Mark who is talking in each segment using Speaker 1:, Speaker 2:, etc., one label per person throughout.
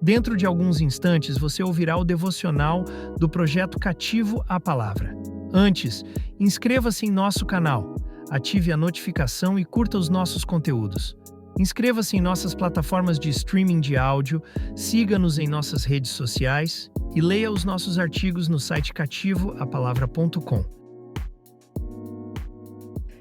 Speaker 1: Dentro de alguns instantes, você ouvirá o devocional do projeto Cativo à Palavra. Antes, inscreva-se em nosso canal, ative a notificação e curta os nossos conteúdos. Inscreva-se em nossas plataformas de streaming de áudio, siga-nos em nossas redes sociais e leia os nossos artigos no site cativoapalavra.com.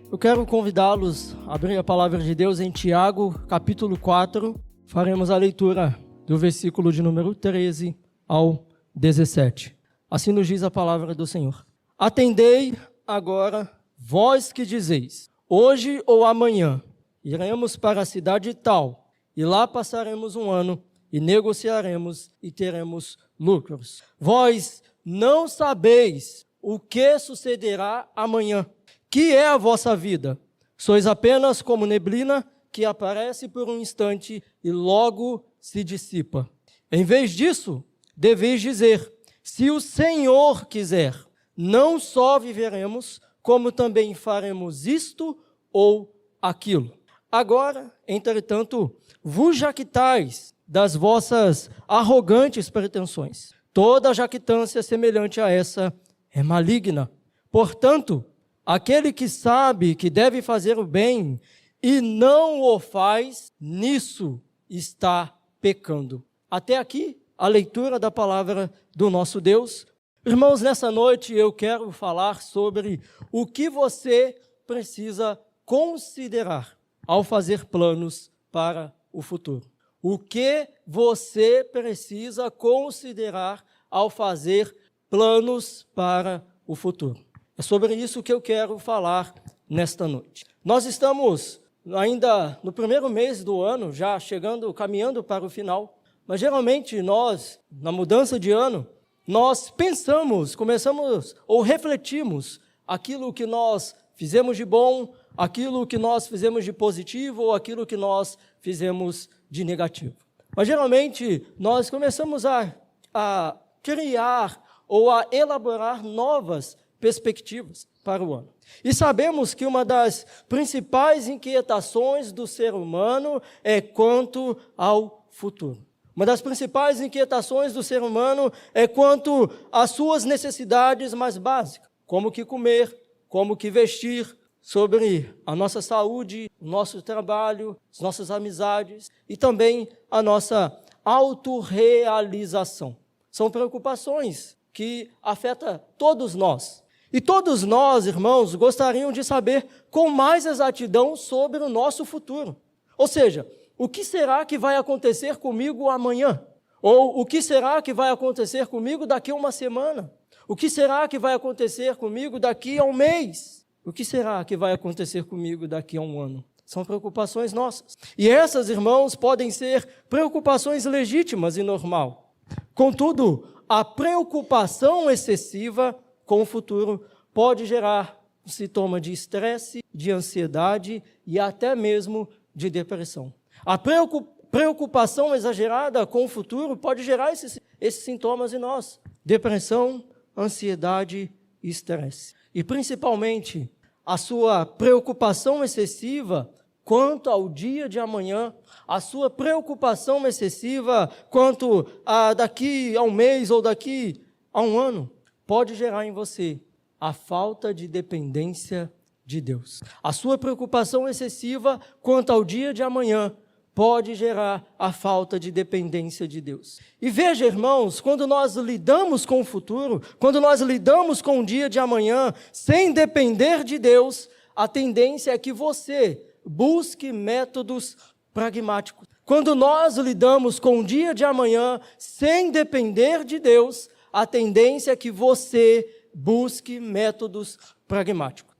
Speaker 2: Eu quero convidá-los a abrir a palavra de Deus em Tiago, capítulo 4. Faremos a leitura do versículo de número 13 ao 17. Assim nos diz a palavra do Senhor. Atendei agora, vós que dizeis, hoje ou amanhã, iremos para a cidade tal, e lá passaremos um ano, e negociaremos, e teremos lucros. Vós não sabeis o que sucederá amanhã. Que é a vossa vida? Sois apenas como neblina que aparece por um instante e logo se dissipa. Em vez disso, deveis dizer, se o Senhor quiser, não só viveremos, como também faremos isto ou aquilo. Agora, entretanto, vos jactais das vossas arrogantes pretensões. Toda jactância semelhante a essa é maligna. Portanto, aquele que sabe que deve fazer o bem e não o faz, nisso está pecando. Até aqui, a leitura da palavra do nosso Deus. Irmãos, nessa noite eu quero falar sobre o que você precisa considerar ao fazer planos para o futuro. O que você precisa considerar ao fazer planos para o futuro. É sobre isso que eu quero falar nesta noite. Nós estamos ainda no primeiro mês do ano, já caminhando para o final, mas geralmente nós, na mudança de ano, nós começamos ou refletimos aquilo que nós fizemos de bom, aquilo que nós fizemos de positivo ou aquilo que nós fizemos de negativo. Mas geralmente nós começamos a criar ou a elaborar novas perspectivas para o ano. E sabemos que uma das principais inquietações do ser humano é quanto ao futuro. Uma das principais inquietações do ser humano é quanto às suas necessidades mais básicas, como que comer, como que vestir, sobre a nossa saúde, o nosso trabalho, as nossas amizades e também a nossa autorrealização. São preocupações que afetam todos nós. E todos nós, irmãos, gostariam de saber com mais exatidão sobre o nosso futuro. Ou seja, o que será que vai acontecer comigo amanhã? Ou o que será que vai acontecer comigo daqui a uma semana? O que será que vai acontecer comigo daqui a um mês? O que será que vai acontecer comigo daqui a um ano? São preocupações nossas. E essas, irmãos, podem ser preocupações legítimas e normal. Contudo, a preocupação excessiva com o futuro pode gerar um sintoma de estresse, de ansiedade e até mesmo de depressão. A preocupação exagerada com o futuro pode gerar esses sintomas em nós. Depressão, ansiedade e estresse. E principalmente a sua preocupação excessiva quanto ao dia de amanhã, a sua preocupação excessiva quanto a daqui a um mês ou daqui a um ano, pode gerar em você a falta de dependência de Deus. A sua preocupação excessiva quanto ao dia de amanhã pode gerar a falta de dependência de Deus. E veja, irmãos, quando nós lidamos com o futuro, quando nós lidamos com o dia de amanhã, sem depender de Deus, a tendência é que você busque métodos pragmáticos. Quando nós lidamos com o dia de amanhã, sem depender de Deus, a tendência é que você busque métodos pragmáticos.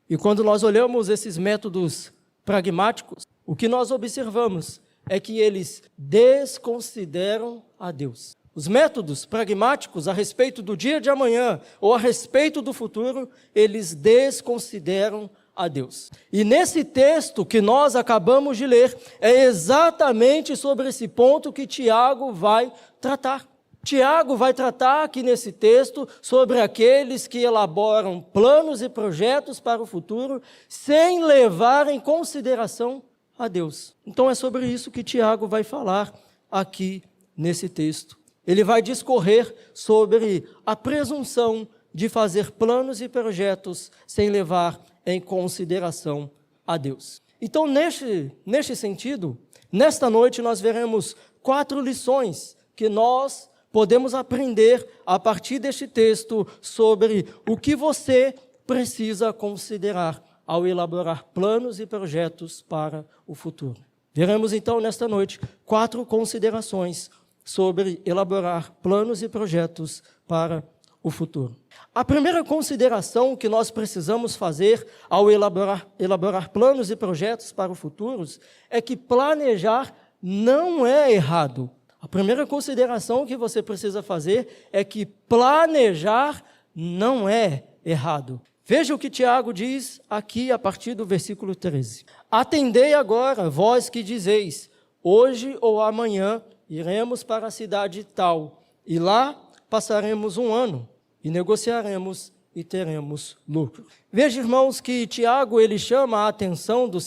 Speaker 2: E quando nós olhamos esses métodos pragmáticos, o que nós observamos é que eles desconsideram a Deus. Os métodos pragmáticos a respeito do dia de amanhã ou a respeito do futuro, eles desconsideram a Deus. E nesse texto que nós acabamos de ler, é exatamente sobre esse ponto que Tiago vai tratar. Tiago vai tratar aqui nesse texto sobre aqueles que elaboram planos e projetos para o futuro sem levar em consideração a Deus. Então é sobre isso que Tiago vai falar aqui nesse texto. Ele vai discorrer sobre a presunção de fazer planos e projetos sem levar em consideração a Deus. Então, neste sentido, nesta noite nós veremos 4 lições que nós podemos aprender a partir deste texto sobre o que você precisa considerar ao elaborar planos e projetos para o futuro. Veremos então nesta noite 4 considerações sobre elaborar planos e projetos para o futuro. A primeira consideração que nós precisamos fazer ao elaborar planos e projetos para o futuro é que planejar não é errado. A primeira consideração que você precisa fazer é que planejar não é errado. Veja o que Tiago diz aqui a partir do versículo 13. Atendei agora, vós que dizeis, hoje ou amanhã iremos para a cidade tal, e lá passaremos um ano, e negociaremos e teremos lucro. Veja, irmãos, que Tiago ele chama a atenção dos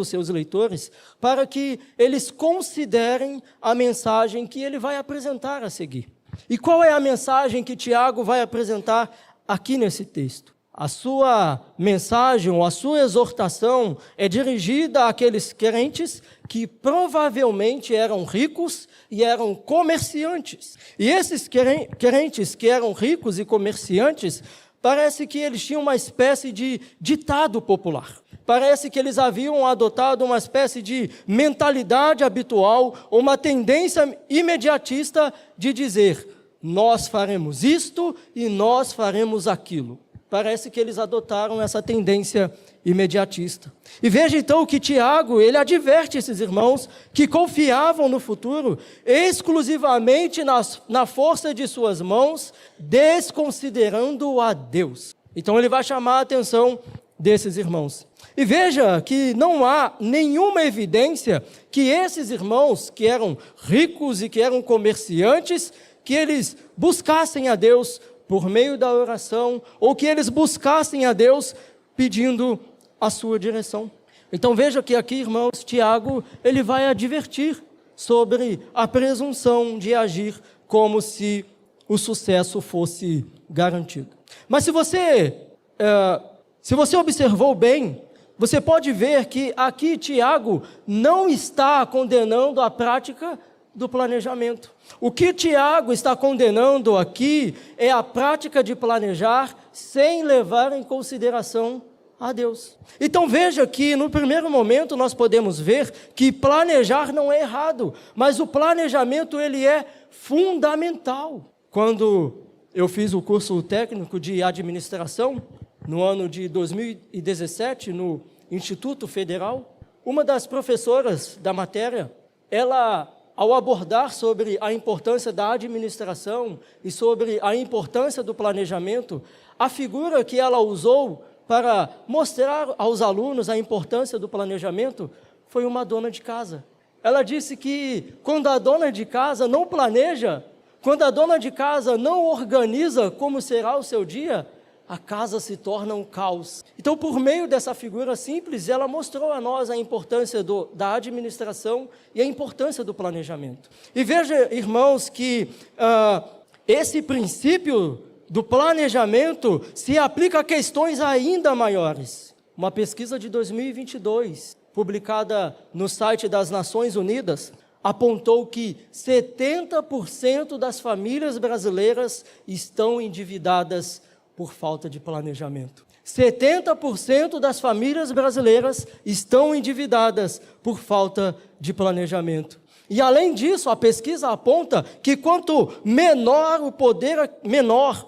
Speaker 2: seus leitores para que eles considerem a mensagem que ele vai apresentar a seguir. E qual é a mensagem que Tiago vai apresentar aqui nesse texto? A sua mensagem, ou a sua exortação é dirigida àqueles crentes que provavelmente eram ricos e eram comerciantes. E esses crentes que eram ricos e comerciantes, parece que eles tinham uma espécie de ditado popular. Parece que eles haviam adotado uma espécie de mentalidade habitual, uma tendência imediatista de dizer, nós faremos isto e nós faremos aquilo. Parece que eles adotaram essa tendência imediatista. E veja então que Tiago, ele adverte esses irmãos que confiavam no futuro exclusivamente na força de suas mãos, desconsiderando a Deus. Então ele vai chamar a atenção desses irmãos. E veja que não há nenhuma evidência que esses irmãos, que eram ricos e que eram comerciantes, que eles buscassem a Deus por meio da oração, ou que eles buscassem a Deus pedindo a sua direção. Então veja que aqui, irmãos, Tiago, ele vai advertir sobre a presunção de agir como se o sucesso fosse garantido. Mas se você observou bem, você pode ver que aqui Tiago não está condenando a prática do planejamento. O que Tiago está condenando aqui é a prática de planejar sem levar em consideração a Deus. Então veja que no primeiro momento nós podemos ver que planejar não é errado, mas o planejamento ele é fundamental. Quando eu fiz o curso técnico de administração, no ano de 2017, no Instituto Federal, uma das professoras da matéria, ela, ao abordar sobre a importância da administração e sobre a importância do planejamento, a figura que ela usou para mostrar aos alunos a importância do planejamento foi uma dona de casa. Ela disse que quando a dona de casa não planeja, quando a dona de casa não organiza como será o seu dia, a casa se torna um caos. Então, por meio dessa figura simples, ela mostrou a nós a importância da administração e a importância do planejamento. E veja, irmãos, que esse princípio do planejamento se aplica a questões ainda maiores. Uma pesquisa de 2022, publicada no site das Nações Unidas, apontou que 70% das famílias brasileiras estão endividadas por falta de planejamento. 70% das famílias brasileiras estão endividadas por falta de planejamento. E além disso, a pesquisa aponta que quanto menor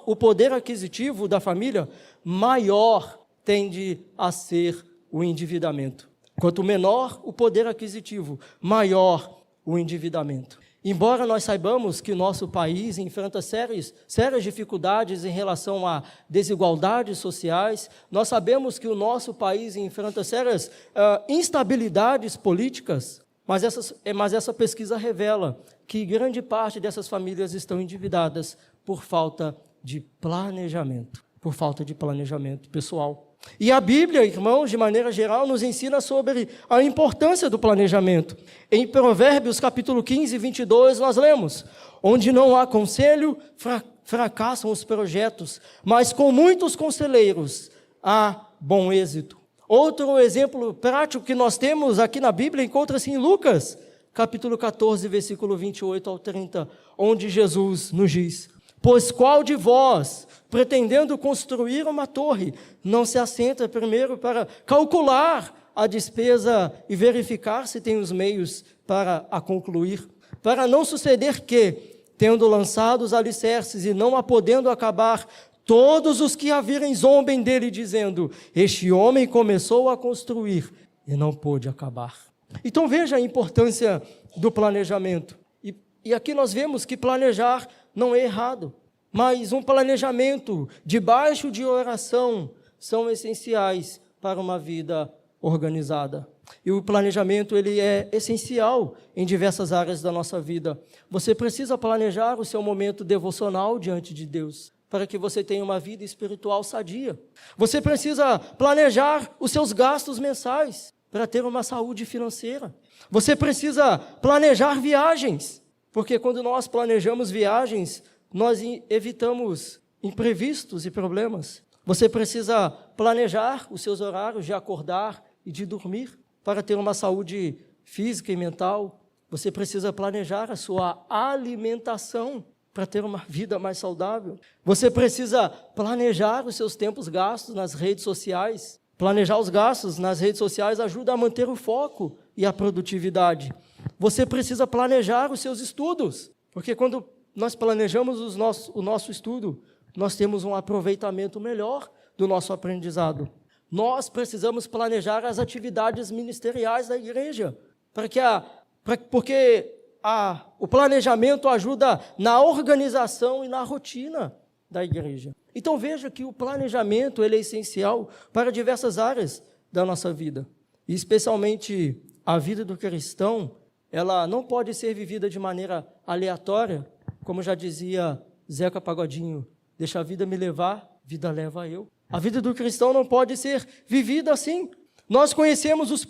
Speaker 2: o poder aquisitivo da família, maior tende a ser o endividamento. Quanto menor o poder aquisitivo, maior o endividamento. Embora nós saibamos que o nosso país enfrenta sérias dificuldades em relação a desigualdades sociais, nós sabemos que o nosso país enfrenta sérias instabilidades políticas, mas essa pesquisa revela que grande parte dessas famílias estão endividadas por falta de planejamento pessoal. E a Bíblia, irmãos, de maneira geral, nos ensina sobre a importância do planejamento. Em Provérbios, capítulo 15, 22, nós lemos: onde não há conselho, fracassam os projetos, mas com muitos conselheiros há bom êxito. Outro exemplo prático que nós temos aqui na Bíblia encontra-se em Lucas, capítulo 14, versículo 28 ao 30, onde Jesus nos diz: pois qual de vós, pretendendo construir uma torre, não se assenta primeiro para calcular a despesa e verificar se tem os meios para a concluir? Para não suceder que, tendo lançado os alicerces e não a podendo acabar, todos os que a virem zombem dele, dizendo: este homem começou a construir e não pôde acabar. Então veja a importância do planejamento. E aqui nós vemos que planejar não é errado, mas um planejamento debaixo de oração são essenciais para uma vida organizada. E o planejamento ele é essencial em diversas áreas da nossa vida. Você precisa planejar o seu momento devocional diante de Deus, para que você tenha uma vida espiritual sadia. Você precisa planejar os seus gastos mensais, para ter uma saúde financeira. Você precisa planejar viagens, porque quando nós planejamos viagens, nós evitamos imprevistos e problemas. Você precisa planejar os seus horários de acordar e de dormir, para ter uma saúde física e mental. Você precisa planejar a sua alimentação, para ter uma vida mais saudável. Você precisa planejar os seus tempos gastos nas redes sociais. Planejar os gastos nas redes sociais ajuda a manter o foco e a produtividade. Você precisa planejar os seus estudos, porque quando nós planejamos o nosso estudo, nós temos um aproveitamento melhor do nosso aprendizado. Nós precisamos planejar as atividades ministeriais da igreja, porque o planejamento ajuda na organização e na rotina da igreja. Então veja que o planejamento ele é essencial para diversas áreas da nossa vida. E especialmente a vida do cristão, ela não pode ser vivida de maneira aleatória, como já dizia Zeca Pagodinho: deixa a vida me levar, vida leva eu. A vida do cristão não pode ser vivida assim. Nós conhecemos os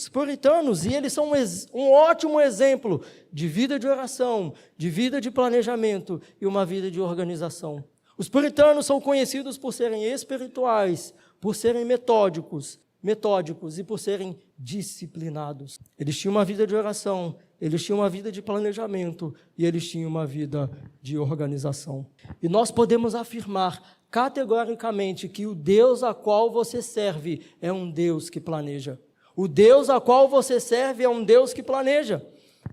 Speaker 2: puritanos e eles são um ótimo exemplo de vida de oração, de vida de planejamento e uma vida de organização. Os puritanos são conhecidos por serem espirituais, por serem metódicos e por serem disciplinados. Eles tinham uma vida de oração, eles tinham uma vida de planejamento e eles tinham uma vida de organização. E nós podemos afirmar categoricamente que o Deus a qual você serve é um Deus que planeja. O Deus a qual você serve é um Deus que planeja.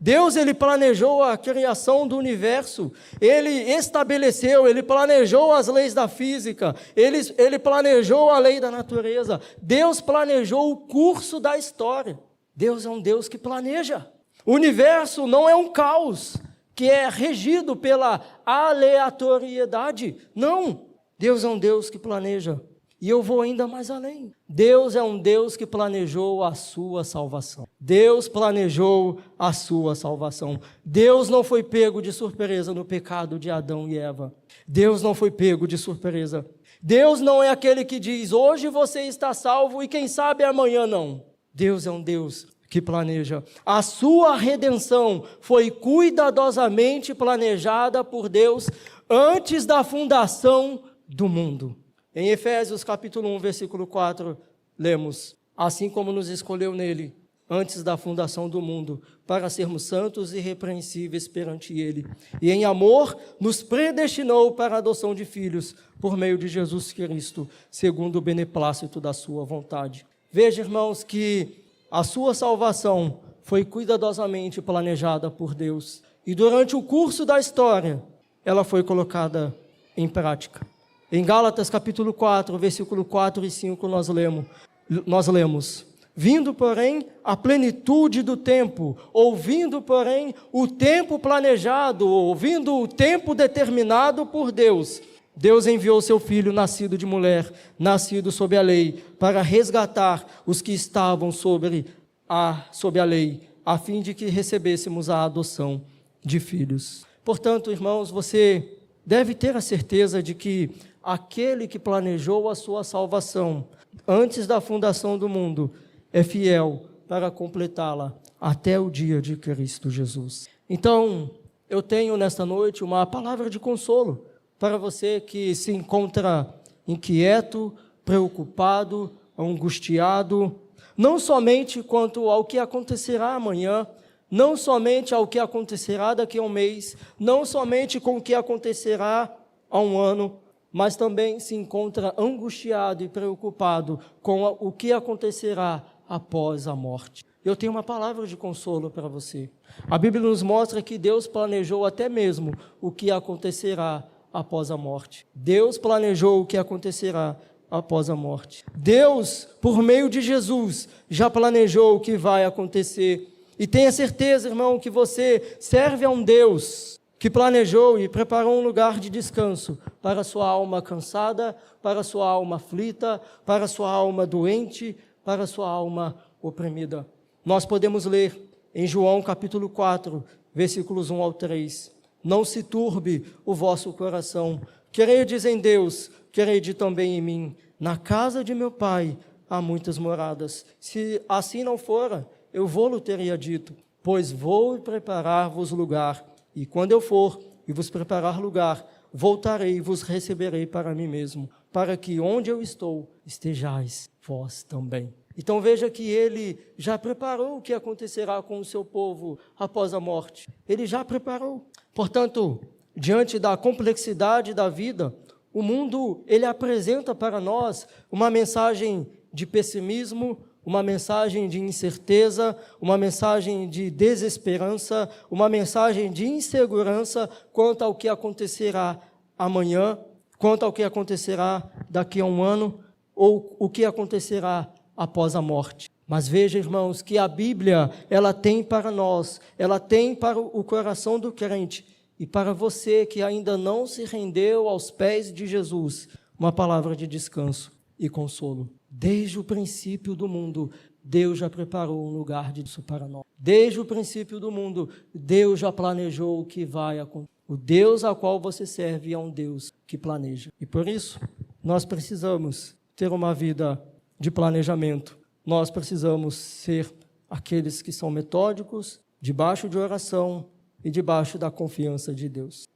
Speaker 2: Deus, ele planejou a criação do universo, ele estabeleceu, ele planejou as leis da física, ele planejou a lei da natureza, Deus planejou o curso da história. Deus é um Deus que planeja. O universo não é um caos que é regido pela aleatoriedade, não. Deus é um Deus que planeja. E eu vou ainda mais além. Deus é um Deus que planejou a sua salvação. Deus planejou a sua salvação. Deus não foi pego de surpresa no pecado de Adão e Eva. Deus não foi pego de surpresa. Deus não é aquele que diz: hoje você está salvo e quem sabe amanhã não. Deus é um Deus que planeja. A sua redenção foi cuidadosamente planejada por Deus antes da fundação do mundo. Em Efésios capítulo 1, versículo 4, lemos: assim como nos escolheu nele, antes da fundação do mundo, para sermos santos e irrepreensíveis perante ele, e em amor nos predestinou para a adoção de filhos, por meio de Jesus Cristo, segundo o beneplácito da sua vontade. Veja, irmãos, que a sua salvação foi cuidadosamente planejada por Deus, e durante o curso da história, ela foi colocada em prática. Em Gálatas capítulo 4, versículo 4 e 5, nós lemos: vindo, porém, a plenitude do tempo, ouvindo, porém, o tempo planejado, ouvindo o tempo determinado por Deus, Deus enviou seu Filho, nascido de mulher, nascido sob a lei, para resgatar os que estavam sob a lei, a fim de que recebêssemos a adoção de filhos. Portanto, irmãos, você deve ter a certeza de que aquele que planejou a sua salvação antes da fundação do mundo, é fiel para completá-la até o dia de Cristo Jesus. Então, eu tenho nesta noite uma palavra de consolo para você que se encontra inquieto, preocupado, angustiado, não somente quanto ao que acontecerá amanhã, não somente ao que acontecerá daqui a um mês, não somente com o que acontecerá há um ano, mas também se encontra angustiado e preocupado com o que acontecerá após a morte. Eu tenho uma palavra de consolo para você. A Bíblia nos mostra que Deus planejou até mesmo o que acontecerá após a morte. Deus planejou o que acontecerá após a morte. Deus, por meio de Jesus, já planejou o que vai acontecer. E tenha certeza, irmão, que você serve a um Deus que planejou e preparou um lugar de descanso para a sua alma cansada, para a sua alma aflita, para a sua alma doente, para a sua alma oprimida. Nós podemos ler em João capítulo 4, versículos 1 ao 3. Não se turbe o vosso coração. Credes em Deus, crede também em mim. Na casa de meu Pai há muitas moradas. Se assim não fora, eu vou-lo teria dito, pois vou preparar-vos lugar. E quando eu for e vos preparar lugar, voltarei e vos receberei para mim mesmo, para que onde eu estou, estejais vós também. Então veja que ele já preparou o que acontecerá com o seu povo após a morte. Ele já preparou. Portanto, diante da complexidade da vida, o mundo, ele apresenta para nós uma mensagem de pessimismo, uma mensagem de incerteza, uma mensagem de desesperança, uma mensagem de insegurança quanto ao que acontecerá amanhã, quanto ao que acontecerá daqui a um ano, ou o que acontecerá após a morte. Mas veja, irmãos, que a Bíblia, ela tem para nós, ela tem para o coração do crente, e para você que ainda não se rendeu aos pés de Jesus, uma palavra de descanso e consolo. Desde o princípio do mundo, Deus já preparou um lugar de descanso para nós. Desde o princípio do mundo, Deus já planejou o que vai acontecer. O Deus a qual você serve é um Deus que planeja. E por isso, nós precisamos ter uma vida de planejamento. Nós precisamos ser aqueles que são metódicos, debaixo de oração e debaixo da confiança de Deus.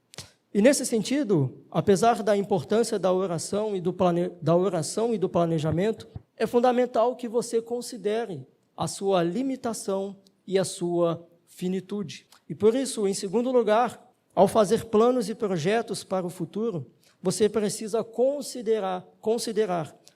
Speaker 2: E nesse sentido, apesar da importância da oração e do planejamento, é fundamental que você considere a sua limitação e a sua finitude. E por isso, em segundo lugar, ao fazer planos e projetos para o futuro, você precisa considerar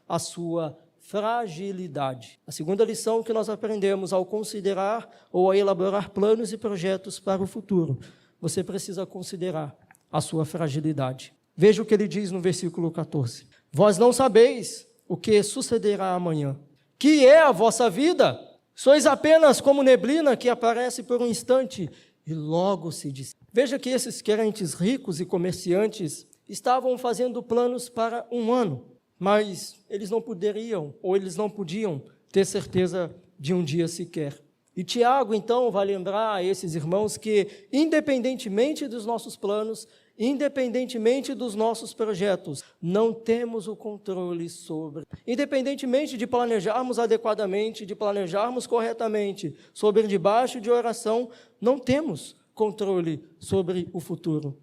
Speaker 2: a sua fragilidade. A segunda lição que nós aprendemos ao considerar ou a elaborar planos e projetos para o futuro, você precisa considerar a sua fragilidade. Veja o que ele diz no versículo 14. Vós não sabeis o que sucederá amanhã. Que é a vossa vida? Sois apenas como neblina que aparece por um instante e logo se dissipa. Veja que esses crentes ricos e comerciantes estavam fazendo planos para um ano, mas eles não poderiam, ou eles não podiam ter certeza de um dia sequer. E Tiago, então, vai lembrar a esses irmãos que, independentemente dos nossos planos, independentemente dos nossos projetos, não temos o controle sobre. Independentemente de planejarmos adequadamente, de planejarmos corretamente, sobre debaixo de oração, não temos controle sobre o futuro.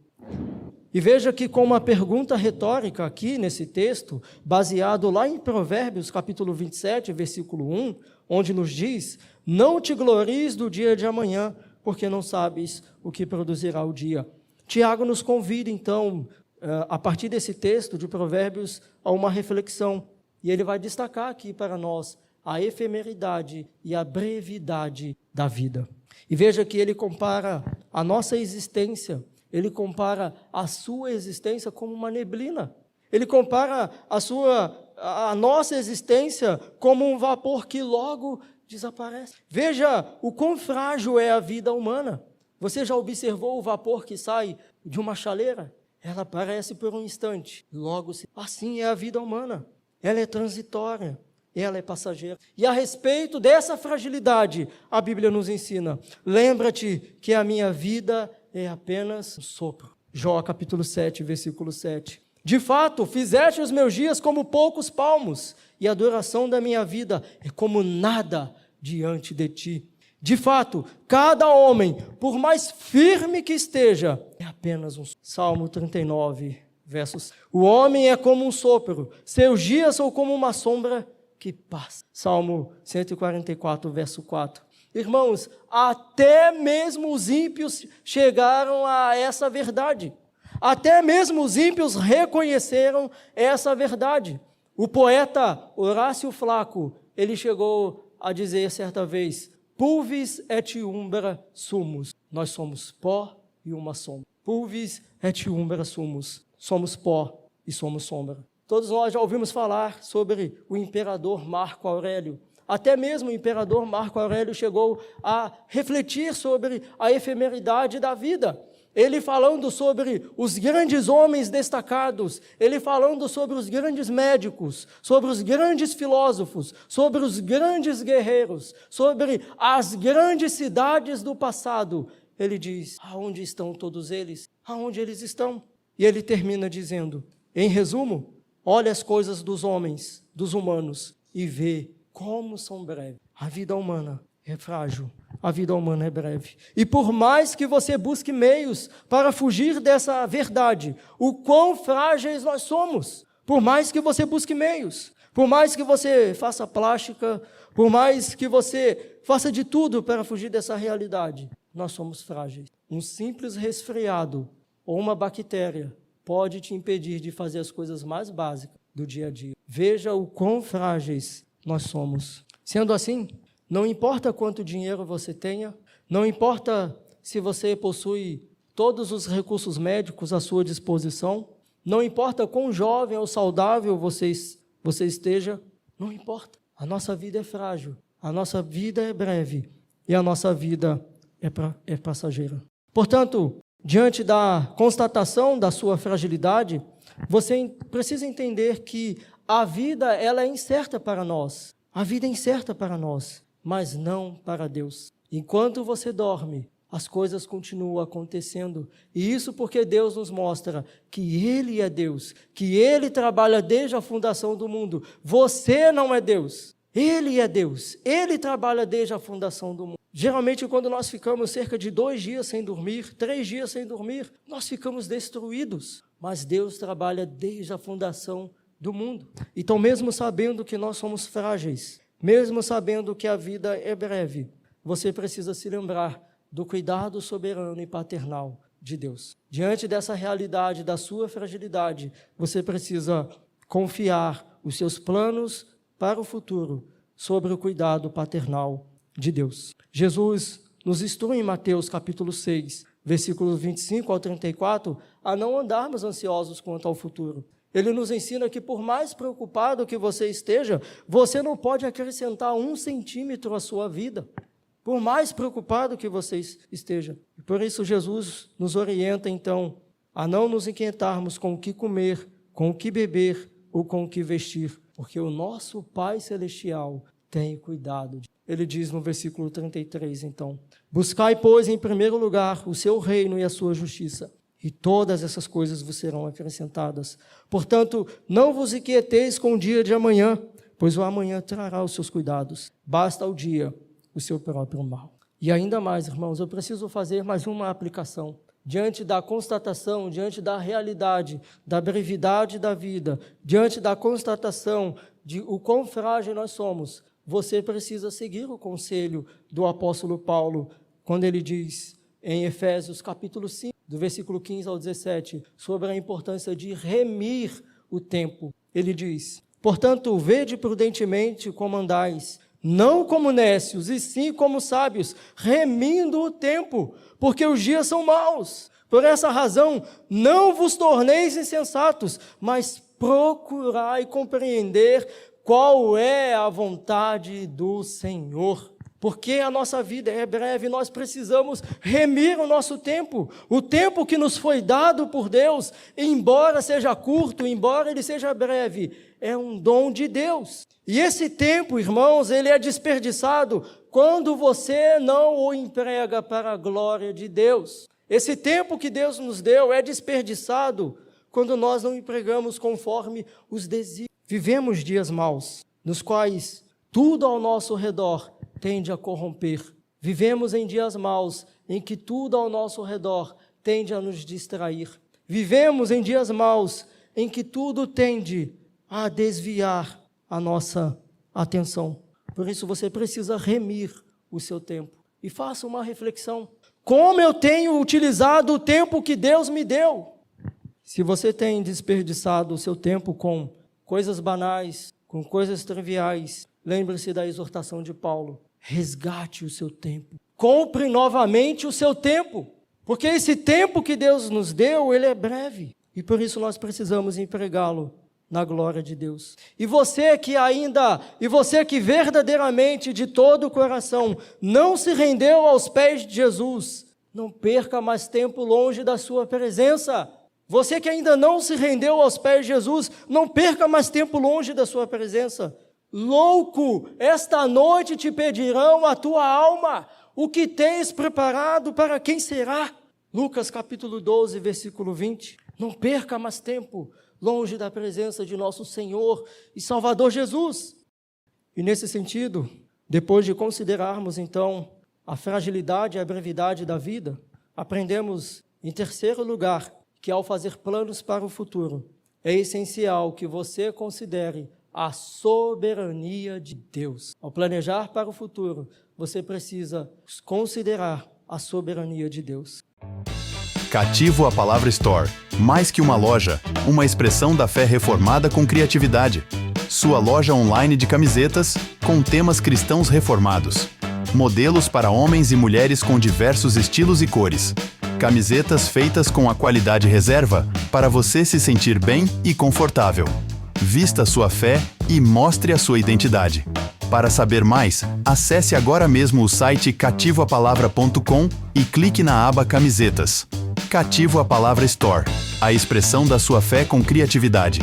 Speaker 2: E veja que com uma pergunta retórica aqui nesse texto, baseado lá em Provérbios, capítulo 27, versículo 1, onde nos diz, não te glories do dia de amanhã, porque não sabes o que produzirá o dia. Tiago nos convida, então, a partir desse texto de Provérbios, a uma reflexão. E ele vai destacar aqui para nós a efemeridade e a brevidade da vida. E veja que ele compara a nossa existência, ele compara a sua existência como uma neblina. Ele compara a nossa existência como um vapor que logo desaparece. Veja o quão frágil é a vida humana. Você já observou o vapor que sai de uma chaleira? Ela aparece por um instante, logo se... Assim é a vida humana. Ela é transitória, ela é passageira. E a respeito dessa fragilidade, a Bíblia nos ensina, lembra-te que a minha vida é apenas um sopro. Jó capítulo 7, versículo 7. De fato, fizeste os meus dias como poucos palmos, e a duração da minha vida é como nada diante de ti. De fato, cada homem, por mais firme que esteja, é apenas um. Salmo 39, versos. O homem é como um sopro, seus dias são como uma sombra que passa. Salmo 144, verso 4. Irmãos, até mesmo os ímpios chegaram a essa verdade. Até mesmo os ímpios reconheceram essa verdade. O poeta Horácio Flaco, ele chegou a dizer certa vez: pulvis et umbra sumus. Nós somos pó e uma sombra. Pulvis et umbra sumus. Somos pó e somos sombra. Todos nós já ouvimos falar sobre o imperador Marco Aurélio. Até mesmo o imperador Marco Aurélio chegou a refletir sobre a efemeridade da vida. Ele falando sobre os grandes homens destacados, ele falando sobre os grandes médicos, sobre os grandes filósofos, sobre os grandes guerreiros, sobre as grandes cidades do passado. Ele diz: aonde estão todos eles? Aonde eles estão? E ele termina dizendo, em resumo: olha as coisas dos homens, dos humanos, e vê como são breves. A vida humana é frágil, a vida humana é breve. E por mais que você busque meios para fugir dessa verdade, o quão frágeis nós somos, por mais que você busque meios, por mais que você faça plástica, por mais que você faça de tudo para fugir dessa realidade, nós somos frágeis. Um simples resfriado ou uma bactéria pode te impedir de fazer as coisas mais básicas do dia a dia. Veja o quão frágeis nós somos. Sendo assim, não importa quanto dinheiro você tenha, não importa se você possui todos os recursos médicos à sua disposição, não importa quão jovem ou saudável você esteja, não importa. A nossa vida é frágil, a nossa vida é breve e a nossa vida é passageira. Portanto, diante da constatação da sua fragilidade, você precisa entender que a vida ela é incerta para nós. A vida é incerta para nós, mas não para Deus. Enquanto você dorme, as coisas continuam acontecendo. E isso porque Deus nos mostra que Ele é Deus, que Ele trabalha desde a fundação do mundo. Você não é Deus. Ele é Deus. Ele trabalha desde a fundação do mundo. Geralmente, quando nós ficamos cerca de 2 dias sem dormir, 3 dias sem dormir, nós ficamos destruídos. Mas Deus trabalha desde a fundação do mundo. Então, mesmo sabendo que nós somos frágeis, mesmo sabendo que a vida é breve, você precisa se lembrar do cuidado soberano e paternal de Deus. Diante dessa realidade da sua fragilidade, você precisa confiar os seus planos para o futuro sobre o cuidado paternal de Deus. Jesus nos instrui em Mateus capítulo 6, versículos 25 ao 34, a não andarmos ansiosos quanto ao futuro. Ele nos ensina que por mais preocupado que você esteja, você não pode acrescentar 1 centímetro à sua vida. Por mais preocupado que você esteja. E por isso Jesus nos orienta, então, a não nos inquietarmos com o que comer, com o que beber ou com o que vestir, porque o nosso Pai Celestial tem cuidado. Ele diz no versículo 33, então, buscai, pois, em primeiro lugar o seu reino e a sua justiça, e todas essas coisas vos serão acrescentadas. Portanto, não vos inquieteis com o dia de amanhã, pois o amanhã trará os seus cuidados. Basta ao dia o seu próprio mal. E ainda mais, irmãos, eu preciso fazer mais uma aplicação. Diante da constatação, diante da realidade, da brevidade da vida, diante da constatação de o quão frágil nós somos, você precisa seguir o conselho do apóstolo Paulo, quando ele diz em Efésios capítulo 5, do versículo 15 ao 17, sobre a importância de remir o tempo. Ele diz, portanto, vede prudentemente como andais, não como nécios, e sim como sábios, remindo o tempo, porque os dias são maus. Por essa razão, não vos torneis insensatos, mas procurai compreender qual é a vontade do Senhor. Porque a nossa vida é breve, nós precisamos remir o nosso tempo. O tempo que nos foi dado por Deus, embora seja curto, embora ele seja breve, é um dom de Deus. E esse tempo, irmãos, ele é desperdiçado quando você não o emprega para a glória de Deus. Esse tempo que Deus nos deu é desperdiçado quando nós não empregamos conforme os desígnios. Vivemos dias maus, nos quais tudo ao nosso redor tende a corromper. Vivemos em dias maus, em que tudo ao nosso redor tende a nos distrair. Vivemos em dias maus, em que tudo tende a desviar a nossa atenção. Por isso você precisa remir o seu tempo. E faça uma reflexão. Como eu tenho utilizado o tempo que Deus me deu? Se você tem desperdiçado o seu tempo com coisas banais, com coisas triviais, lembre-se da exortação de Paulo. Resgate o seu tempo. Compre novamente o seu tempo. Porque esse tempo que Deus nos deu, ele é breve. E por isso nós precisamos empregá-lo na glória de Deus. E você que verdadeiramente, de todo o coração, não se rendeu aos pés de Jesus, não perca mais tempo longe da sua presença. Você que ainda não se rendeu aos pés de Jesus, não perca mais tempo longe da sua presença. Louco, esta noite te pedirão a tua alma, o que tens preparado para quem será? Lucas capítulo 12, versículo 20. Não perca mais tempo longe da presença de nosso Senhor e Salvador Jesus. E nesse sentido, depois de considerarmos então a fragilidade e a brevidade da vida, aprendemos em terceiro lugar que ao fazer planos para o futuro, é essencial que você considere a soberania de Deus. Ao planejar para o futuro, você precisa considerar a soberania de Deus.
Speaker 3: Cativo a Palavra Store. Mais que uma loja, uma expressão da fé reformada com criatividade. Sua loja online de camisetas com temas cristãos reformados. Modelos para homens e mulheres com diversos estilos e cores. Camisetas feitas com a qualidade reserva para você se sentir bem e confortável. Vista sua fé e mostre a sua identidade. Para saber mais, acesse agora mesmo o site cativoapalavra.com e clique na aba Camisetas. Cativo a Palavra Store, a expressão da sua fé com criatividade.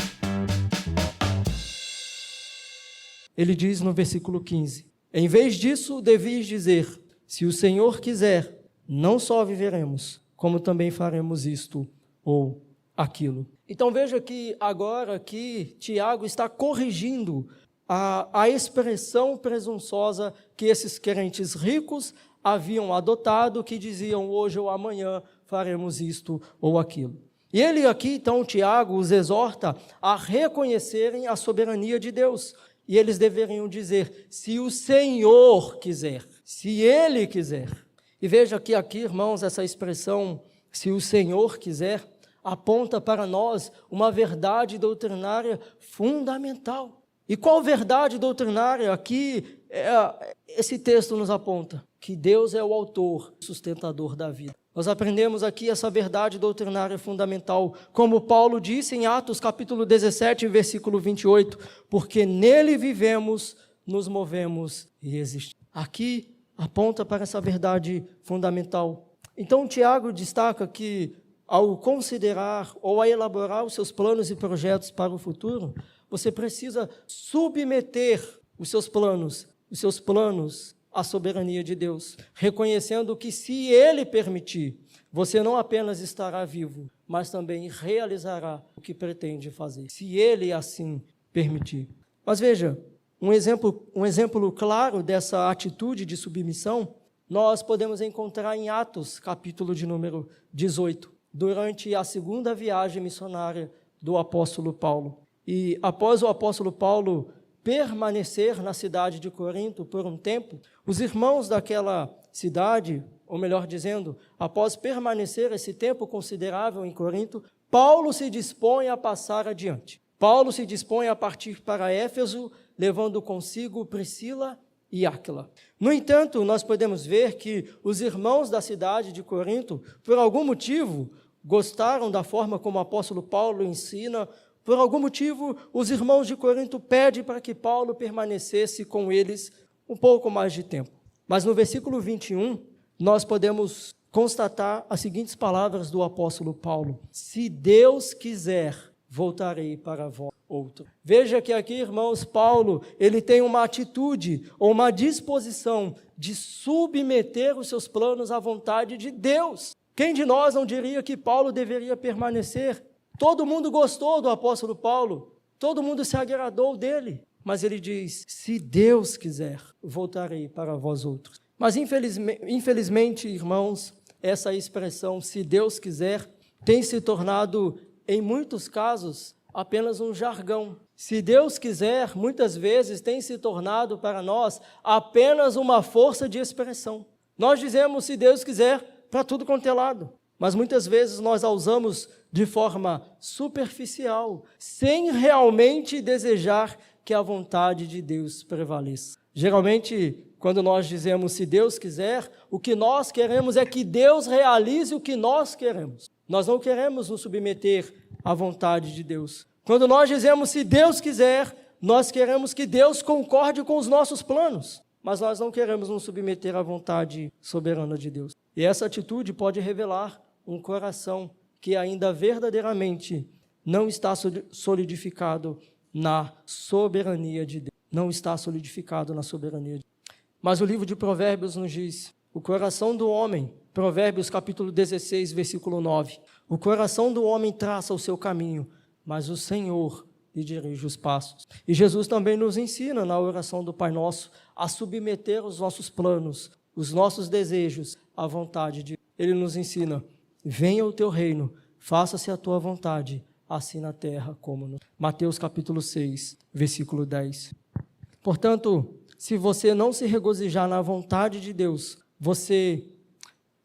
Speaker 2: Ele diz no versículo 15, em vez disso, devias dizer, se o Senhor quiser, não só viveremos, como também faremos isto ou aquilo. Então veja que agora aqui Tiago está corrigindo a expressão presunçosa que esses crentes ricos haviam adotado, que diziam hoje ou amanhã faremos isto ou aquilo. E ele aqui, então, Tiago, os exorta a reconhecerem a soberania de Deus. E eles deveriam dizer, se o Senhor quiser, se Ele quiser. E veja que aqui, irmãos, essa expressão, se o Senhor quiser, aponta para nós uma verdade doutrinária fundamental. E qual verdade doutrinária aqui esse texto nos aponta? Que Deus é o autor, sustentador da vida. Nós aprendemos aqui essa verdade doutrinária fundamental, como Paulo disse em Atos capítulo 17, versículo 28, porque nele vivemos, nos movemos e existimos. Aqui aponta para essa verdade fundamental. Então Tiago destaca que ao considerar ou a elaborar os seus planos e projetos para o futuro, você precisa submeter os seus planos à soberania de Deus, reconhecendo que se Ele permitir, você não apenas estará vivo, mas também realizará o que pretende fazer, se Ele assim permitir. Mas veja, um exemplo claro dessa atitude de submissão, nós podemos encontrar em Atos, capítulo de número 18, durante a segunda viagem missionária do apóstolo Paulo. E após o apóstolo Paulo permanecer na cidade de Corinto por um tempo, os irmãos daquela cidade, ou melhor dizendo, após permanecer esse tempo considerável em Corinto, Paulo se dispõe a passar adiante. Paulo se dispõe a partir para Éfeso, levando consigo Priscila e Áquila. No entanto, nós podemos ver que os irmãos da cidade de Corinto, por algum motivo, gostaram da forma como o apóstolo Paulo ensina. Por algum motivo, os irmãos de Corinto pedem para que Paulo permanecesse com eles um pouco mais de tempo. Mas no versículo 21, nós podemos constatar as seguintes palavras do apóstolo Paulo: se Deus quiser, voltarei para vós outro. Veja que aqui, irmãos, Paulo, ele tem uma atitude ou uma disposição de submeter os seus planos à vontade de Deus. Quem de nós não diria que Paulo deveria permanecer? Todo mundo gostou do apóstolo Paulo, todo mundo se agradou dele. Mas ele diz, se Deus quiser, voltarei para vós outros. Mas infelizmente, irmãos, essa expressão, se Deus quiser, tem se tornado, em muitos casos, apenas um jargão. Se Deus quiser, muitas vezes tem se tornado para nós apenas uma força de expressão. Nós dizemos, se Deus quiser, para tudo quanto é lado. Mas muitas vezes nós a usamos de forma superficial, sem realmente desejar que a vontade de Deus prevaleça. Geralmente, quando nós dizemos, se Deus quiser, o que nós queremos é que Deus realize o que nós queremos. Nós não queremos nos submeter à vontade de Deus. Quando nós dizemos, se Deus quiser, nós queremos que Deus concorde com os nossos planos, mas nós não queremos nos submeter à vontade soberana de Deus. E essa atitude pode revelar um coração que ainda verdadeiramente não está solidificado na soberania de Deus. Não está solidificado na soberania de Deus. Mas o livro de Provérbios nos diz, o coração do homem, Provérbios capítulo 16, versículo 9, o coração do homem traça o seu caminho, mas o Senhor lhe dirige os passos. E Jesus também nos ensina na oração do Pai Nosso a submeter os nossos planos, os nossos desejos à vontade de Deus. Ele nos ensina, venha o teu reino, faça-se a tua vontade, assim na terra como no... Mateus capítulo 6, versículo 10. Portanto, se você não se regozijar na vontade de Deus,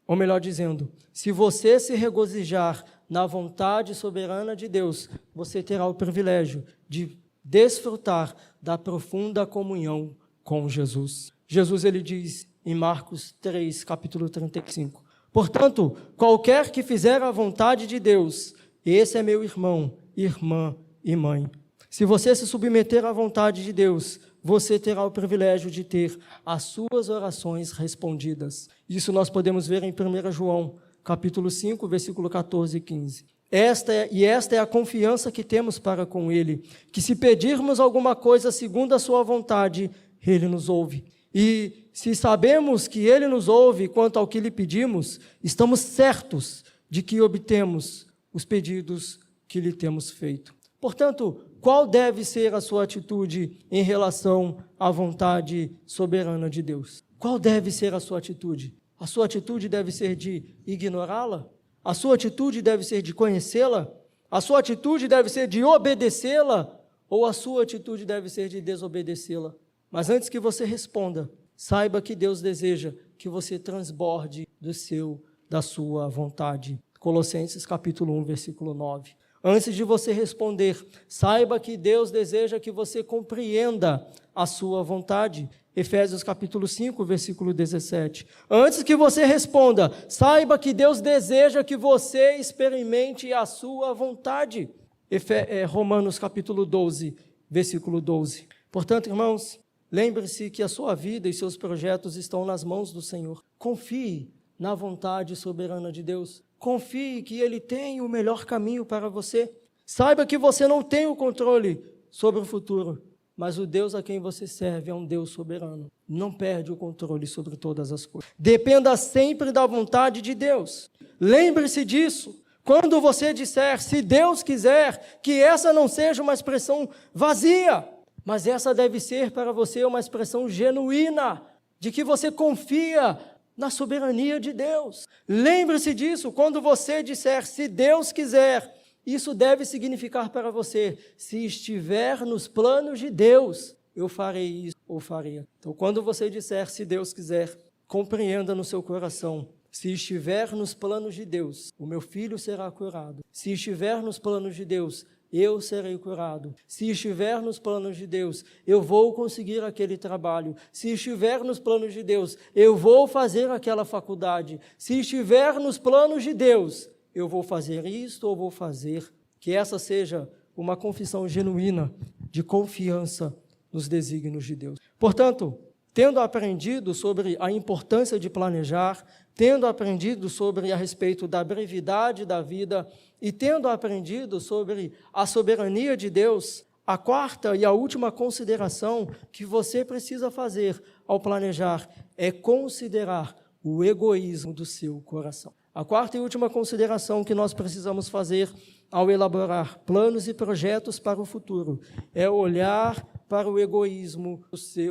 Speaker 2: ou melhor dizendo, se você se regozijar na vontade soberana de Deus, você terá o privilégio de desfrutar da profunda comunhão com Jesus. Jesus, ele diz em Marcos 3, capítulo 35, portanto, qualquer que fizer a vontade de Deus, esse é meu irmão, irmã e mãe. Se você se submeter à vontade de Deus, você terá o privilégio de ter as suas orações respondidas. Isso nós podemos ver em 1 João, capítulo 5, versículo 14 e 15. Esta é a confiança que temos para com Ele, que se pedirmos alguma coisa segundo a sua vontade, Ele nos ouve. E se sabemos que Ele nos ouve quanto ao que lhe pedimos, estamos certos de que obtemos os pedidos que lhe temos feito. Portanto, qual deve ser a sua atitude em relação à vontade soberana de Deus? Qual deve ser a sua atitude? A sua atitude deve ser de ignorá-la? A sua atitude deve ser de conhecê-la? A sua atitude deve ser de obedecê-la? Ou a sua atitude deve ser de desobedecê-la? Mas antes que você responda, saiba que Deus deseja que você transborde da sua vontade. Colossenses capítulo 1, versículo 9. Antes de você responder, saiba que Deus deseja que você compreenda a sua vontade. Efésios capítulo 5, versículo 17. Antes que você responda, saiba que Deus deseja que você experimente a sua vontade. Romanos capítulo 12, versículo 12. Portanto, irmãos, lembre-se que a sua vida e seus projetos estão nas mãos do Senhor. Confie na vontade soberana de Deus. Confie que Ele tem o melhor caminho para você. Saiba que você não tem o controle sobre o futuro, mas o Deus a quem você serve é um Deus soberano. Não perde o controle sobre todas as coisas. Dependa sempre da vontade de Deus. Lembre-se disso. Quando você disser, se Deus quiser, que essa não seja uma expressão vazia, mas essa deve ser para você uma expressão genuína, de que você confia na soberania de Deus. Lembre-se disso, quando você disser, se Deus quiser, isso deve significar para você, se estiver nos planos de Deus, eu farei isso ou farei. Então, quando você disser, se Deus quiser, compreenda no seu coração, se estiver nos planos de Deus, o meu filho será curado. Se estiver nos planos de Deus, eu serei curado. Se estiver nos planos de Deus, eu vou conseguir aquele trabalho. Se estiver nos planos de Deus, eu vou fazer aquela faculdade. Se estiver nos planos de Deus, eu vou fazer isto ou vou fazer. Que essa seja uma confissão genuína de confiança nos desígnios de Deus. Portanto, tendo aprendido sobre a importância de planejar, tendo aprendido sobre a respeito da brevidade da vida e tendo aprendido sobre a soberania de Deus, a quarta e a última consideração que você precisa fazer ao planejar é considerar o egoísmo do seu coração. A quarta e última consideração que nós precisamos fazer ao elaborar planos e projetos para o futuro é olhar para o egoísmo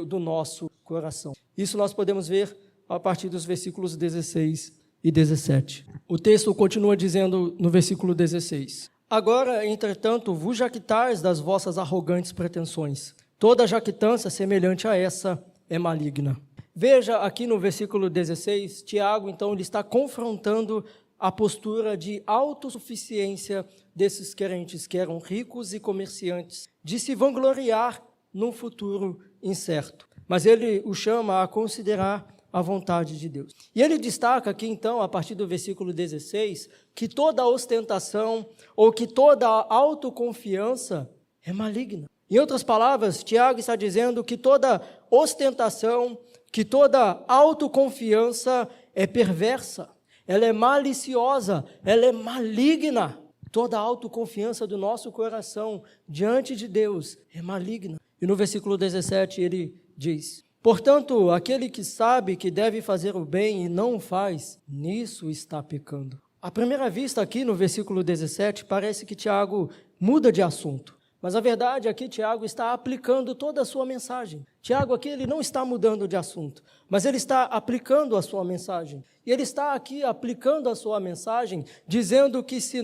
Speaker 2: do nosso coração. Isso nós podemos ver a partir dos versículos 16 e 17. O texto continua dizendo no versículo 16: Agora, entretanto, vos jactais das vossas arrogantes pretensões. Toda jactância semelhante a essa é maligna. Veja aqui no versículo 16, Tiago, então, ele está confrontando a postura de autossuficiência desses crentes que eram ricos e comerciantes, de se vangloriar num futuro incerto. Mas ele o chama a considerar a vontade de Deus. E ele destaca aqui, então, a partir do versículo 16, que toda ostentação ou que toda autoconfiança é maligna. Em outras palavras, Tiago está dizendo que toda ostentação, que toda autoconfiança é perversa, ela é maliciosa, ela é maligna. Toda autoconfiança do nosso coração diante de Deus é maligna. E no versículo 17 ele diz: Portanto, aquele que sabe que deve fazer o bem e não o faz, nisso está pecando. À primeira vista aqui no versículo 17, parece que Tiago muda de assunto. Mas a verdade é que Tiago está aplicando toda a sua mensagem. Tiago aqui ele não está mudando de assunto, mas ele está aplicando a sua mensagem. E ele está aqui aplicando a sua mensagem, dizendo que se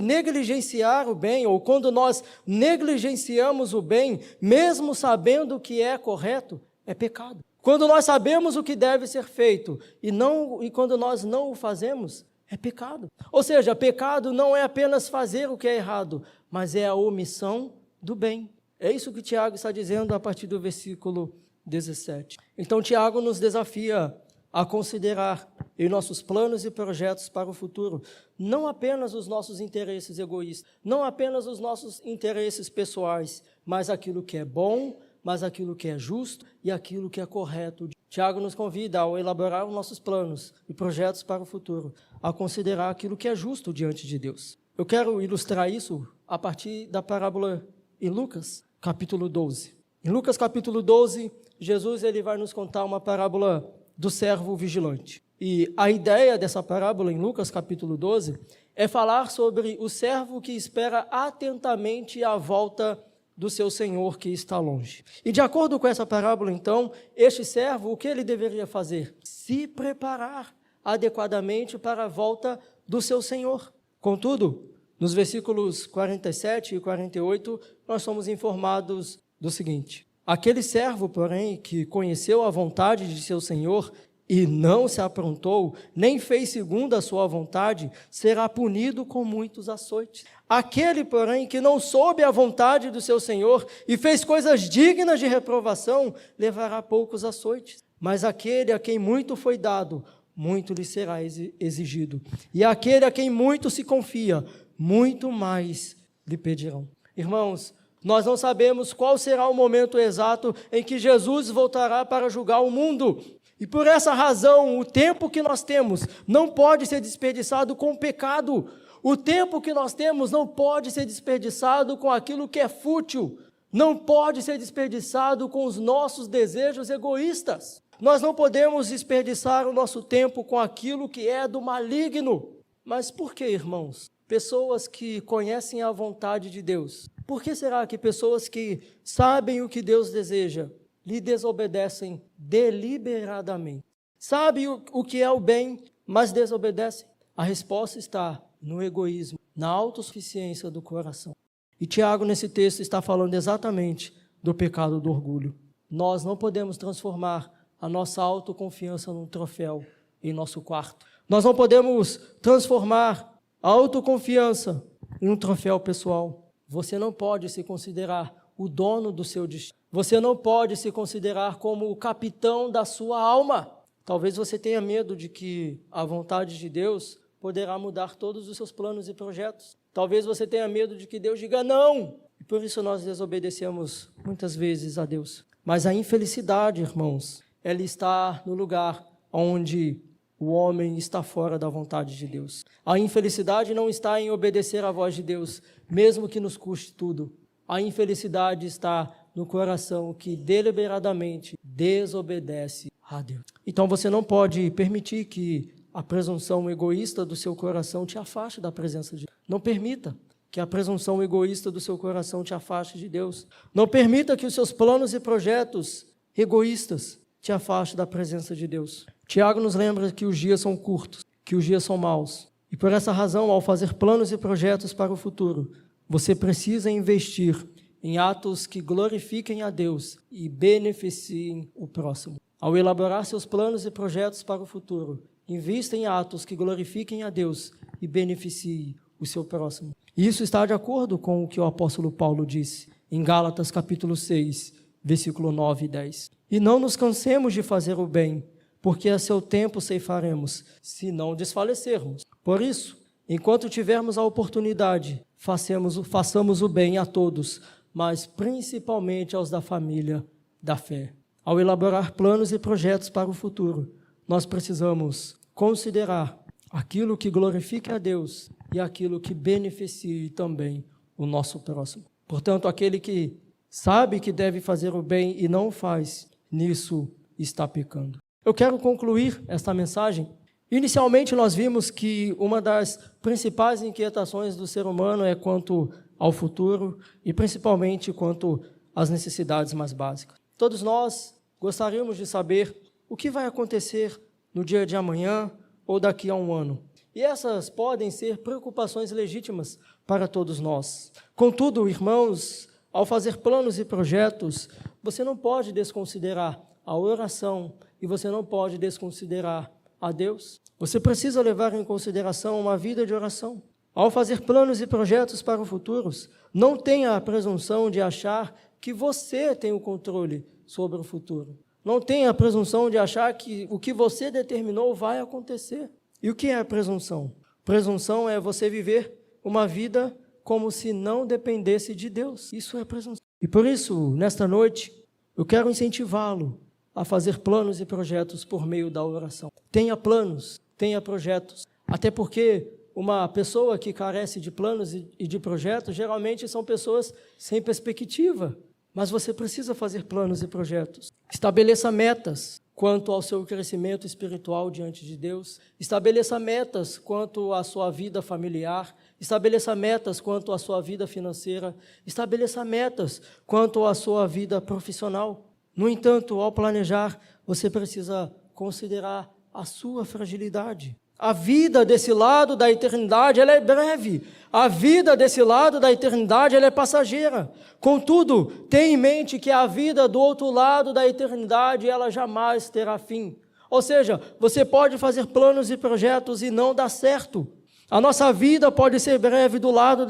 Speaker 2: negligenciar o bem, ou quando nós negligenciamos o bem, mesmo sabendo que é correto, é pecado. Quando nós sabemos o que deve ser feito e quando nós não o fazemos, é pecado. Ou seja, pecado não é apenas fazer o que é errado, mas é a omissão do bem. É isso que Tiago está dizendo a partir do versículo 17. Então, Tiago nos desafia a considerar em nossos planos e projetos para o futuro, não apenas os nossos interesses egoístas, não apenas os nossos interesses pessoais, mas aquilo que é bom, mas aquilo que é justo e aquilo que é correto. Tiago nos convida, ao elaborar os nossos planos e projetos para o futuro, a considerar aquilo que é justo diante de Deus. Eu quero ilustrar isso a partir da parábola em Lucas, capítulo 12. Em Lucas, capítulo 12, Jesus ele vai nos contar uma parábola do servo vigilante. E a ideia dessa parábola em Lucas, capítulo 12, é falar sobre o servo que espera atentamente a volta do seu senhor que está longe. E de acordo com essa parábola, então, este servo, o que ele deveria fazer? Se preparar adequadamente para a volta do seu senhor. Contudo, nos versículos 47 e 48, nós somos informados do seguinte: aquele servo, porém, que conheceu a vontade de seu senhor e não se aprontou, nem fez segundo a sua vontade, será punido com muitos açoites. Aquele, porém, que não soube a vontade do seu senhor e fez coisas dignas de reprovação, levará poucos açoites. Mas aquele a quem muito foi dado, muito lhe será exigido. E aquele a quem muito se confia, muito mais lhe pedirão. Irmãos, nós não sabemos qual será o momento exato em que Jesus voltará para julgar o mundo. E por essa razão, o tempo que nós temos não pode ser desperdiçado com o pecado. O tempo que nós temos não pode ser desperdiçado com aquilo que é fútil. Não pode ser desperdiçado com os nossos desejos egoístas. Nós não podemos desperdiçar o nosso tempo com aquilo que é do maligno. Mas por que, irmãos? Pessoas que conhecem a vontade de Deus. Por que será que pessoas que sabem o que Deus deseja lhe desobedecem deliberadamente? Sabe o que é o bem, mas desobedecem? A resposta está no egoísmo, na autossuficiência do coração. E Tiago, nesse texto, está falando exatamente do pecado do orgulho. Nós não podemos transformar a nossa autoconfiança num troféu em nosso quarto. Nós não podemos transformar a autoconfiança em um troféu pessoal. Você não pode se considerar o dono do seu destino. Você não pode se considerar como o capitão da sua alma. Talvez você tenha medo de que a vontade de Deus poderá mudar todos os seus planos e projetos. Talvez você tenha medo de que Deus diga não. E por isso nós desobedecemos muitas vezes a Deus. Mas a infelicidade, irmãos, ela está no lugar onde o homem está fora da vontade de Deus. A infelicidade não está em obedecer à voz de Deus, mesmo que nos custe tudo. A infelicidade está no coração que deliberadamente desobedece a Deus. Então você não pode permitir que a presunção egoísta do seu coração te afaste da presença de Deus. Não permita que a presunção egoísta do seu coração te afaste de Deus. Não permita que os seus planos e projetos egoístas te afastem da presença de Deus. Tiago nos lembra que os dias são curtos, que os dias são maus. E por essa razão, ao fazer planos e projetos para o futuro, você precisa investir em atos que glorifiquem a Deus e beneficiem o próximo. Ao elaborar seus planos e projetos para o futuro, invista em atos que glorifiquem a Deus e beneficiem o seu próximo. E isso está de acordo com o que o apóstolo Paulo disse em Gálatas capítulo 6, versículo 9 e 10. E não nos cansemos de fazer o bem, porque a seu tempo ceifaremos, se não desfalecermos. Por isso, enquanto tivermos a oportunidade, façamos o bem a todos, mas principalmente aos da família da fé. Ao elaborar planos e projetos para o futuro, nós precisamos considerar aquilo que glorifique a Deus e aquilo que beneficie também o nosso próximo. Portanto, aquele que sabe que deve fazer o bem e não faz, nisso está pecando. Eu quero concluir esta mensagem. Inicialmente, nós vimos que uma das principais inquietações do ser humano é quanto ao futuro e principalmente quanto às necessidades mais básicas. Todos nós gostaríamos de saber o que vai acontecer no dia de amanhã ou daqui a um ano. E essas podem ser preocupações legítimas para todos nós. Contudo, irmãos, ao fazer planos e projetos, você não pode desconsiderar a oração e você não pode desconsiderar a Deus. Você precisa levar em consideração uma vida de oração. Ao fazer planos e projetos para o futuro, não tenha a presunção de achar que você tem o controle sobre o futuro. Não tenha a presunção de achar que o que você determinou vai acontecer. E o que é a presunção? Presunção é você viver uma vida como se não dependesse de Deus. Isso é presunção. E por isso, nesta noite, eu quero incentivá-lo a fazer planos e projetos por meio da oração. Tenha planos, tenha projetos. Até porque uma pessoa que carece de planos e de projetos, geralmente são pessoas sem perspectiva. Mas você precisa fazer planos e projetos. Estabeleça metas quanto ao seu crescimento espiritual diante de Deus. Estabeleça metas quanto à sua vida familiar. Estabeleça metas quanto à sua vida financeira. Estabeleça metas quanto à sua vida profissional. No entanto, ao planejar, você precisa considerar a sua fragilidade. A vida desse lado da eternidade, ela é breve. A vida desse lado da eternidade, ela é passageira. Contudo, tenha em mente que a vida do outro lado da eternidade, ela jamais terá fim. Ou seja, você pode fazer planos e projetos e não dar certo. A nossa vida pode ser breve do lado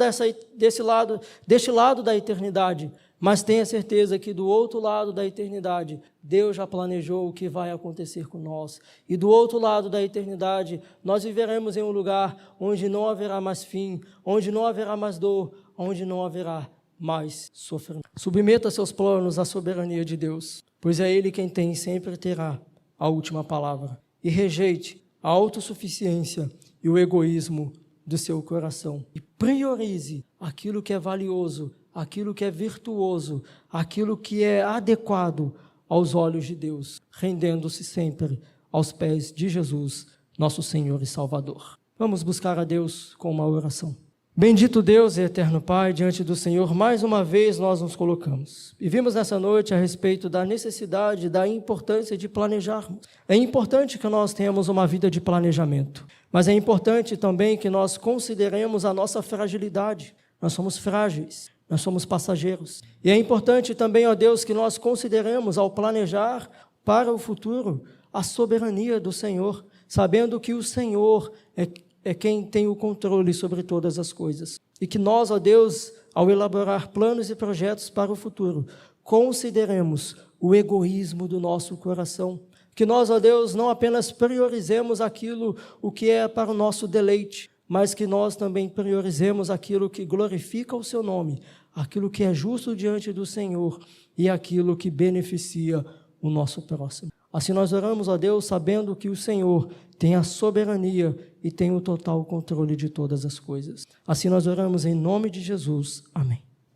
Speaker 2: deste lado da eternidade. Mas tenha certeza que do outro lado da eternidade, Deus já planejou o que vai acontecer com nós. E do outro lado da eternidade, nós viveremos em um lugar onde não haverá mais fim, onde não haverá mais dor, onde não haverá mais sofrimento. Submeta seus planos à soberania de Deus, pois é Ele quem tem e sempre terá a última palavra. E rejeite a autossuficiência e o egoísmo do seu coração. E priorize aquilo que é valioso, aquilo que é virtuoso, aquilo que é adequado aos olhos de Deus, rendendo-se sempre aos pés de Jesus, nosso Senhor e Salvador. Vamos buscar a Deus com uma oração. Bendito Deus e eterno Pai, diante do Senhor, mais uma vez nós nos colocamos. E vimos nessa noite a respeito da necessidade, da importância de planejarmos. É importante que nós tenhamos uma vida de planejamento, mas é importante também que nós consideremos a nossa fragilidade. Nós somos frágeis. Nós somos passageiros. E é importante também, ó Deus, que nós consideremos ao planejar para o futuro a soberania do Senhor, sabendo que o Senhor é quem tem o controle sobre todas as coisas. E que nós, ó Deus, ao elaborar planos e projetos para o futuro, consideremos o egoísmo do nosso coração. Que nós, ó Deus, não apenas priorizemos o que é para o nosso deleite, mas que nós também priorizemos aquilo que glorifica o seu nome, aquilo que é justo diante do Senhor e aquilo que beneficia o nosso próximo. Assim nós oramos a Deus sabendo que o Senhor tem a soberania e tem o total controle de todas as coisas. Assim nós oramos em nome de Jesus. Amém.